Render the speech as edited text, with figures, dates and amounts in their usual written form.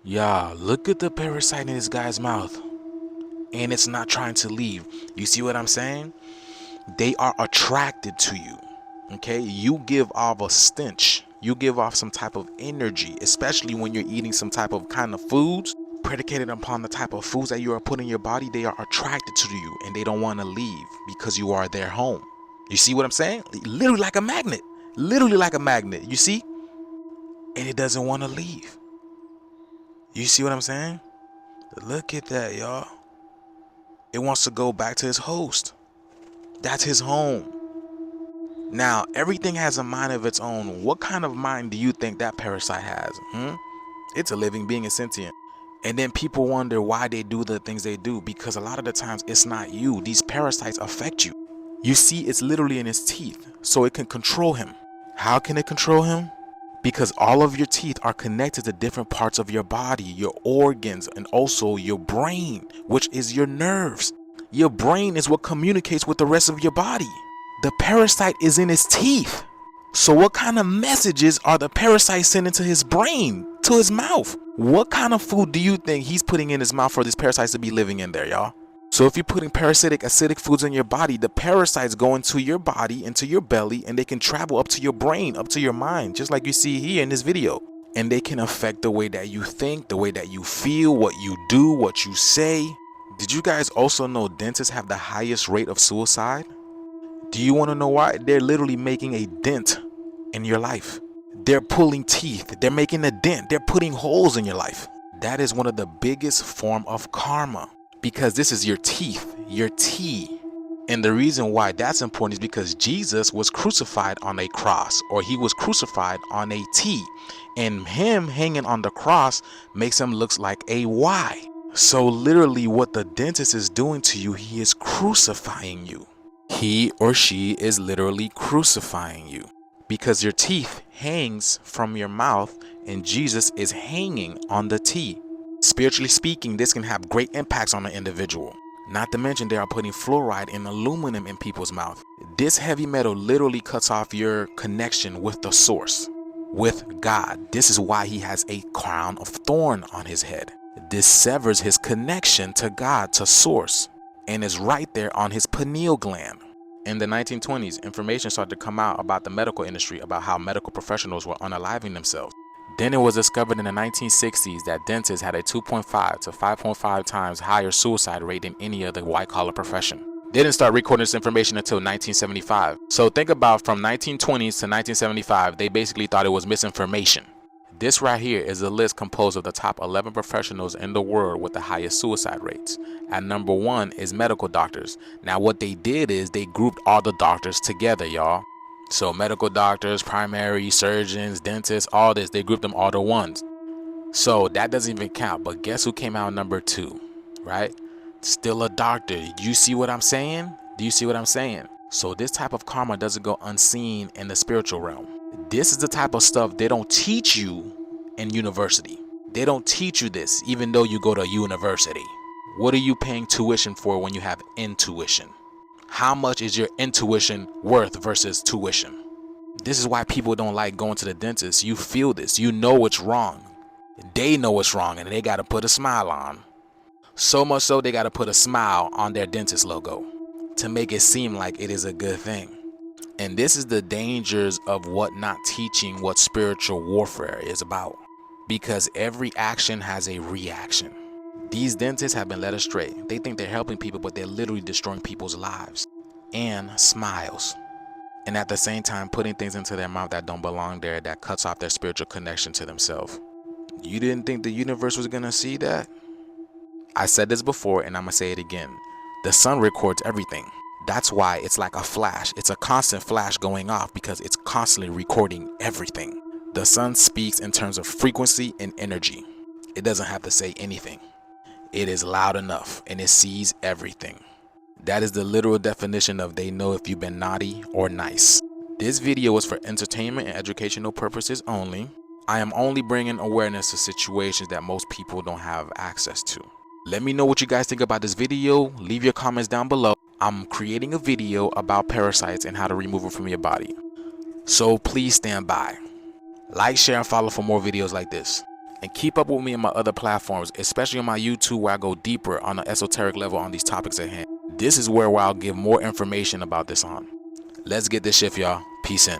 Yeah, look at the parasite in this guy's mouth. And it's not trying to leave. You see what I'm saying? They are attracted to you. Okay? You give off a stench. You give off some type of energy, especially when you're eating some type of kind of foods. Predicated upon the type of foods that you are putting in your body, they are attracted to you and they don't want to leave because you are their home. You see what I'm saying? Literally like a magnet. Literally like a magnet. You see? And it doesn't want to leave. You see what I'm saying? Look at that, y'all. It wants to go back to its host. That's his home. Now, everything has a mind of its own. What kind of mind do you think that parasite has? It's a living being, it's sentient. And then people wonder why they do the things they do, because a lot of the times it's not you. These parasites affect you. You see, it's literally in his teeth, so it can control him. How can it control him? Because all of your teeth are connected to different parts of your body, your organs, and also your brain, which is your nerves. Your brain is what communicates with the rest of your body. The parasite is in his teeth. So what kind of messages are the parasites sending to his brain, to his mouth? What kind of food do you think he's putting in his mouth for these parasites to be living in there, y'all? So if you're putting parasitic, acidic foods in your body, the parasites go into your body, into your belly, and they can travel up to your brain, up to your mind, just like you see here in this video. And they can affect the way that you think, the way that you feel, what you do, what you say. Did you guys also know dentists have the highest rate of suicide? Do you want to know why? They're literally making a dent in your life. They're pulling teeth. They're making a dent. They're putting holes in your life. That is one of the biggest form of karma, because this is your teeth, your teeth. And the reason why that's important is because Jesus was crucified on a cross, or he was crucified on a T, and him hanging on the cross makes him look like a Y. So literally what the dentist is doing to you, he is crucifying you. He or she is literally crucifying you, because your teeth hangs from your mouth and Jesus is hanging on the T. Spiritually speaking, this can have great impacts on an individual. Not to mention they are putting fluoride and aluminum in people's mouth. This heavy metal literally cuts off your connection with the source, with God. This is why he has a crown of thorn on his head. This severs his connection to God, to source, and is right there on his pineal gland. In the 1920s, information started to come out about the medical industry, about how medical professionals were unaliving themselves. Then it was discovered in the 1960s that dentists had a 2.5 to 5.5 times higher suicide rate than any other white-collar profession. They didn't start recording this information until 1975. So think about from 1920s to 1975, they basically thought it was misinformation. This right here is a list composed of the top 11 professionals in the world with the highest suicide rates. At number 1 is medical doctors. Now what they did is they grouped all the doctors together, y'all. So medical doctors, primary surgeons, dentists, all this, they grouped them all to ones. So that doesn't even count. But guess who came out number 2, right? Still a doctor. You see what I'm saying? Do you see what I'm saying? So this type of karma doesn't go unseen in the spiritual realm. This is the type of stuff they don't teach you in university. They don't teach you this even though you go to university. What are you paying tuition for when you have intuition? How much is your intuition worth versus tuition? This is why people don't like going to the dentist. You feel this. You know it's wrong. They know it's wrong and they got to put a smile on. So much so they got to put a smile on their dentist logo to make it seem like it is a good thing. And this is the dangers of what not teaching what spiritual warfare is about. Because every action has a reaction. These dentists have been led astray. They think they're helping people, but they're literally destroying people's lives and smiles. And at the same time, putting things into their mouth that don't belong there, that cuts off their spiritual connection to themselves. You didn't think the universe was going to see that? I said this before and I'm going to say it again. The sun records everything. That's why it's like a flash. It's a constant flash going off because it's constantly recording everything. The sun speaks in terms of frequency and energy. It doesn't have to say anything. It is loud enough and it sees everything. That is the literal definition of they know if you've been naughty or nice. This video is for entertainment and educational purposes only. I am only bringing awareness to situations that most people don't have access to. Let me know what you guys think about this video. Leave your comments down below. I'm creating a video about parasites and how to remove them from your body. So please stand by. Like, share, and follow for more videos like this. And keep up with me on my other platforms, especially on my YouTube, where I go deeper on the esoteric level on these topics at hand. This is where I'll give more information about this on. Let's get this shift, y'all. Peace in.